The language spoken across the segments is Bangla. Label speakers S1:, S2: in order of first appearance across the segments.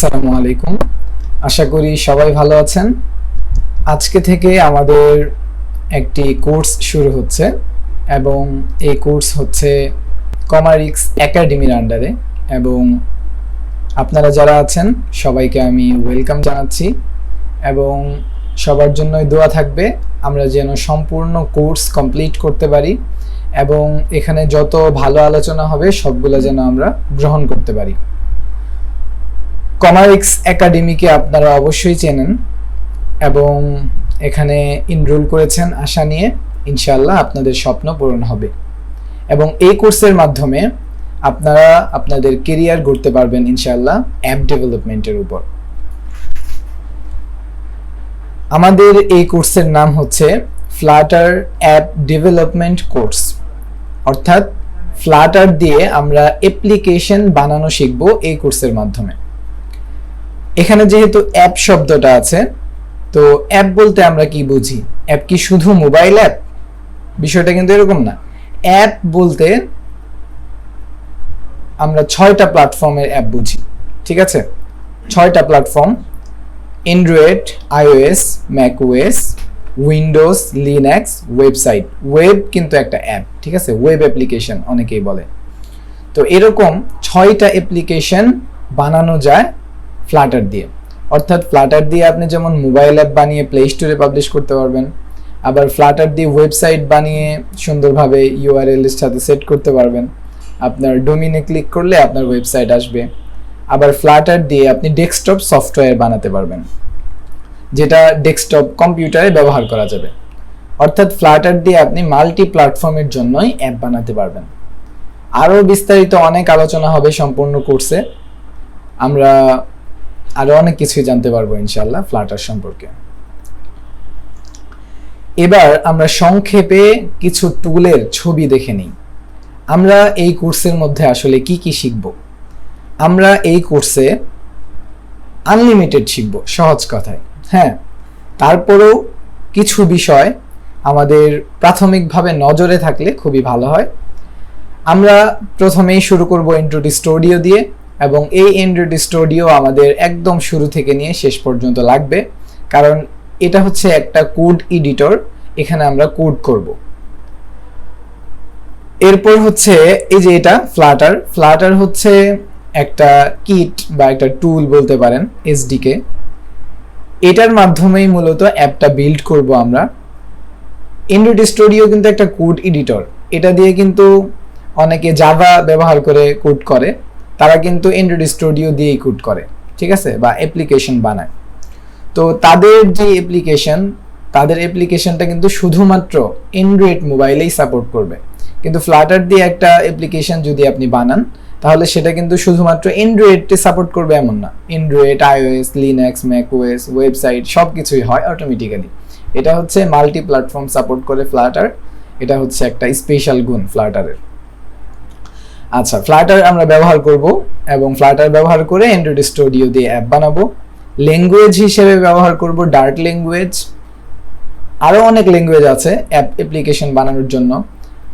S1: আসসালামু আলাইকুম। আশা করি সবাই ভালো আছেন। আজকে থেকে আমাদের একটি কোর্স শুরু হচ্ছে এবং এই কোর্স হচ্ছে কমারিক্স একাডেমির আন্ডারে, এবং আপনারা যারা আছেন সবাইকে আমি ওয়েলকাম জানাচ্ছি এবং সবার জন্যই দোয়া থাকবে আমরা যেন সম্পূর্ণ কোর্স কমপ্লিট করতে পারি এবং এখানে যত ভালো আলোচনা হবে সবগুলো যেন আমরা গ্রহণ করতে পারি। কমারিক্স একাডেমিকে আপনারা অবশ্যই চেনেন এবং এখানে এনরোল করেছেন আশা নিয়ে ইনশাআল্লাহ আপনাদের স্বপ্ন পূরণ হবে এবং এই কোর্সের মাধ্যমে আপনারা আপনাদের ক্যারিয়ার গড়তে পারবেন ইনশাআল্লাহ অ্যাপ ডেভেলপমেন্টের উপর। আমাদের এই কোর্সের নাম হচ্ছে ফ্লাটার অ্যাপ ডেভেলপমেন্ট কোর্স, অর্থাৎ ফ্লাটার দিয়ে আমরা অ্যাপ্লিকেশন বানানো শিখব এই কোর্সের মাধ্যমে। এখানে যেহেতু অ্যাপ শব্দটা আছে, তো অ্যাপ বলতে আমরা কি বুঝি? অ্যাপ কি শুধু মোবাইল অ্যাপ? বিষয়টা কিন্তু এরকম না। অ্যাপ বলতে আমরা 6টা প্ল্যাটফর্মের অ্যাপ বুঝি, ঠিক আছে? 6টা platform: Android, iOS, macOS, Windows, Linux, website. Web কিন্তু একটা অ্যাপ, ঠিক আছে? ওয়েব অ্যাপ্লিকেশন অনেকেই বলে। তো এরকম 6টা অ্যাপ্লিকেশন বানানো যায় ফ্লাটার দিয়ে। অর্থাৎ ফ্লাটার দিয়ে আপনি যেমন মোবাইল অ্যাপ বানিয়ে প্লে স্টোরে পাবলিশ করতে পারবেন, আবার ফ্লাটার দিয়ে ওয়েবসাইট বানিয়ে সুন্দরভাবে ইউআরএল এর সাথে সেট করতে পারবেন। আপনার ডোমিনে ক্লিক করলে আপনার ওয়েবসাইট আসবে। আবার ফ্লাটার দিয়ে আপনি ডেস্কটপ সফটওয়্যার বানাতে পারবেন, যেটা ডেস্কটপ কম্পিউটারে ব্যবহার করা যাবে। অর্থাৎ ফ্লাটার দিয়ে আপনি মাল্টি প্ল্যাটফর্মের জন্যই অ্যাপ বানাতে পারবেন। আরও বিস্তারিত অনেক আলোচনা হবে সম্পূর্ণ কোর্সে। আমরা আরো অনেক কিছুই জানতে পারবো ইনশাআল্লাহ ফ্লাটার সম্পর্কে। এবার আমরা সংক্ষেপে কিছু টুলের ছবি দেখে নিই। আমরা এই কোর্সের মধ্যে আসলে কি কি শিখব? আমরা এই কোর্সে আনলিমিটেড শিখব, সহজ কথায়। হ্যাঁ, তারপরেও কিছু বিষয় আমাদের প্রাথমিকভাবে নজরে থাকলে খুবই ভালো হয়। আমরা প্রথমেই শুরু করব এন্ট্রোটি স্টুডিও দিয়ে, এবং এই এন্ড্রয়েড স্টুডিও আমাদের একদম শুরু থেকে নিয়ে শেষ পর্যন্ত লাগবে, কারণ এটা হচ্ছে একটা কোড এডিটর। এখানে আমরা কোড করব। এরপর হচ্ছে এই যে এটা ফ্লাটার। ফ্লাটার হচ্ছে একটা কিট বা একটা টুল বলতে পারেন, এসডিকে। এটার মাধ্যমেই মূলত অ্যাপটা বিল্ড করব আমরা। এন্ড্রয়েড স্টুডিও কিন্তু একটা কোড এডিটর। এটা দিয়ে কিন্তু অনেকে জাভা ব্যবহার করে কোড করে, তারা কিন্তু অ্যান্ড্রয়েড স্টুডিও দিয়েই কোড করে, ঠিক আছে, বা অ্যাপ্লিকেশন বানায়। তো তাদের যে তাদের অ্যাপ্লিকেশনটা কিন্তু শুধুমাত্র অ্যান্ড্রয়েড মোবাইলেই সাপোর্ট করবে। কিন্তু ফ্লাটার দিয়ে একটা অ্যাপ্লিকেশন যদি আপনি বানান, তাহলে সেটা কিন্তু শুধুমাত্র অ্যান্ড্রয়েডে সাপোর্ট করবে এমন না। Android, iOS, Linux, macOS, website সব কিছুই হয় অটোমেটিক্যালি। এটা হচ্ছে মাল্টি প্ল্যাটফর্ম সাপোর্ট করে ফ্লাটার। এটা হচ্ছে একটা স্পেশাল গুণ ফ্লাটারের। আচ্ছা, ফ্লাটার আমরা ব্যবহার করব এবং ফ্লাটার ব্যবহার করে অ্যান্ড্রয়েড স্টুডিও দিয়ে অ্যাপ বানাবো। ল্যাঙ্গুয়েজ হিসেবে ব্যবহার করব ডার্ট ল্যাঙ্গুয়েজ। আরও অনেক ল্যাঙ্গুয়েজ আছে অ্যাপ্লিকেশন বানানোর জন্য।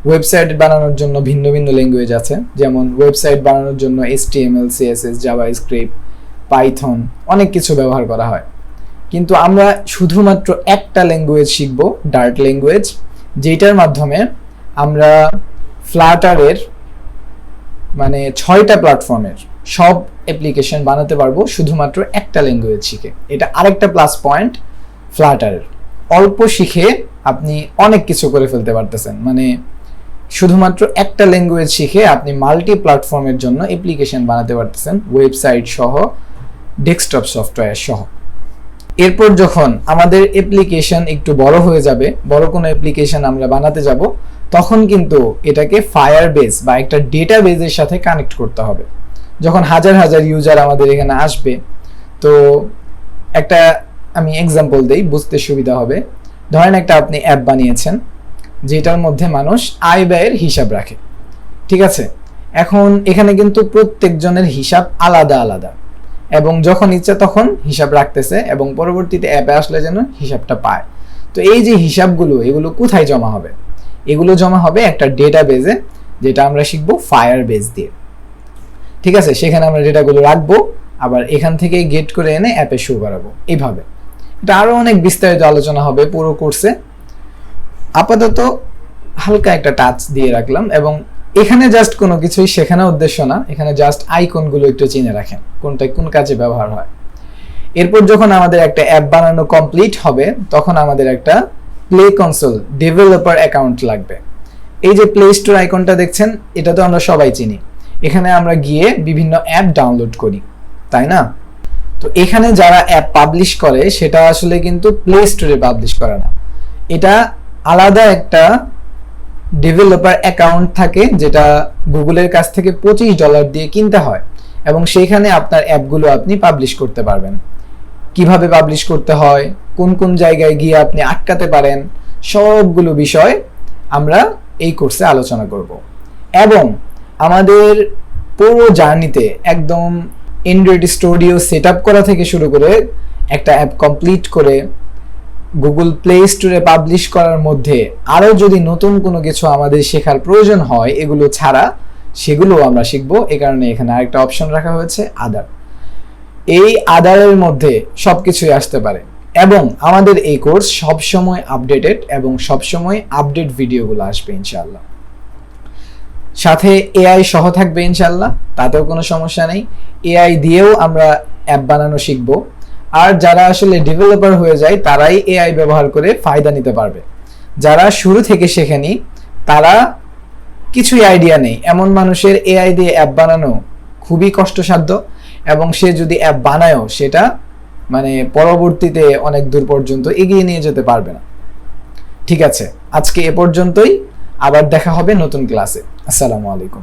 S1: ওয়েবসাইট বানানোর জন্য ভিন্ন ভিন্ন ল্যাঙ্গুয়েজ আছে, যেমন ওয়েবসাইট বানানোর জন্য HTML, CSS, জাভাস্ক্রিপ্ট, পাইথন অনেক কিছু ব্যবহার করা হয়। কিন্তু আমরা শুধুমাত্র একটা ল্যাঙ্গুয়েজ শিখব, ডার্ট ল্যাঙ্গুয়েজ, যেটার মাধ্যমে আমরা ফ্লাটারের মানে 6টা প্ল্যাটফর্মের সব অ্যাপ্লিকেশন বানাতে পারবো শুধুমাত্র একটা ল্যাঙ্গুয়েজ শিখে। এটা আরেকটা প্লাস পয়েন্ট ফ্লাটারের। অল্প শিখে আপনি অনেক কিছু করে ফেলতে পারতেছেন। মানে শুধুমাত্র একটা ল্যাঙ্গুয়েজ শিখে আপনি মাল্টি প্ল্যাটফর্মের জন্য অ্যাপ্লিকেশন বানাতে পারতেছেন, ওয়েবসাইট সহ, ডেস্কটপ সফটওয়্যার সহ। এরপর যখন আমাদের অ্যাপ্লিকেশন একটু বড় হয়ে যাবে, বড় কোনো অ্যাপ্লিকেশন আমরা বানাতে যাব, তখন কিন্তু এটাকে ফায়ারবেস বা একটা ডেটাবেজের সাথে কানেক্ট করতে হবে। যখন হাজার হাজার ইউজার আমাদের এখানে আসবে, তো একটা আমি এক্সাম্পল দেই, বুঝতে সুবিধা হবে। ধরেন একটা আপনি অ্যাপ বানিয়েছেন যেটার মধ্যে মানুষ আয় ব্যয়ের হিসাব রাখে, ঠিক আছে? এখন এখানে কিন্তু প্রত্যেকজনের হিসাব আলাদা আলাদা, এবং যখন ইচ্ছা তখন হিসাব রাখতেছে এবং পরবর্তীতে অ্যাপে আসলে যেন হিসাবটা পায়। তো এই যে হিসাবগুলো, এগুলো কোথায় জমা হবে? এগুলো জমা হবে একটা ডেটাবেজে, যেটা আমরা শিখবো ফায়ারবেস দিয়ে, ঠিক আছে? সেখানে আমরা ডেটাগুলো রাখবো আবার এখান থেকে গেট করে এনে অ্যাপে শো করাবো। এইভাবে এটা আরো অনেক বিস্তারিত আলোচনা হবে পুরো কোর্সে। আপাতত হালকা একটা টাচ দিয়ে রাখলাম, এবং এখানে জাস্ট কোনো কিছুই শেখানোর উদ্দেশ্য না, এখানে জাস্ট আইকনগুলো একটু চিনে রাখেন কোনটা কোন কাজে ব্যবহার হয়। এরপর যখন আমাদের একটা অ্যাপ বানানো কমপ্লিট হবে তখন আমাদের একটা প্লে কনসোল ডেভেলপার অ্যাকাউন্ট লাগবে। এই যে প্লে স্টোর আইকনটা দেখছেন, এটা তো আমরা সবাই চিনি। এখানে আমরা গিয়ে বিভিন্ন অ্যাপ ডাউনলোড করি, তাই না? তো এখানে যারা অ্যাপ পাবলিশ করে সেটা আসলে কিন্তু প্লে স্টোরে পাবলিশ করে না, এটা আলাদা একটা ডেভেলপার অ্যাকাউন্ট থাকে যেটা গুগলের কাছ থেকে $25 দিয়ে কিনতে হয়, এবং সেইখানে আপনার অ্যাপগুলো আপনি পাবলিশ করতে পারবেন। কিভাবে পাবলিশ করতে হয়, কোন কোন জায়গায় গিয়ে আপনি আটকাতে পারেন, সবগুলো বিষয় আমরা এই কোর্সে আলোচনা করব। এবং আমাদের পুরো জার্নিতে একদম অ্যান্ড্রয়েড স্টুডিও সেট আপ করা থেকে শুরু করে একটা অ্যাপ কমপ্লিট করে গুগল প্লে স্টোরে পাবলিশ করার মধ্যে আরও যদি নতুন কোনো কিছু আমাদের শেখার প্রয়োজন হয় এগুলো ছাড়া, সেগুলো আমরা শিখবো। এই কারণে এখানে আরেকটা অপশন রাখা হয়েছে আদার। এই আদারের মধ্যে সবকিছুই আসতে পারে, এবং আমাদের এই কোর্স সবসময় আপডেটেড এবং সবসময় আপডেট ভিডিওগুলো আসবে ইনশাআল্লাহ। সাথে এআই সহ থাকবে ইনশাআল্লাহ, তাতেও কোনো সমস্যা নেই। এআই দিয়েও আমরা অ্যাপ বানানো শিখব। আর যারা আসলে ডেভেলপার হয়ে যায় তারাই এআই ব্যবহার করে ফায়দা নিতে পারবে। যারা শুরু থেকে শেখেনি, তারা কিছুই আইডিয়া নেই এমন মানুষের এআই দিয়ে অ্যাপ বানানো খুবই কষ্টসাধ্য, এবং সে যদি অ্যাপ বানায়ও সেটা মানে পরবর্তীতে অনেক দূর পর্যন্ত এগিয়ে নিয়ে যেতে পারবে না। ঠিক আছে, আজকে এ পর্যন্তই, আবার দেখা হবে নতুন ক্লাসে। আসসালামু আলাইকুম।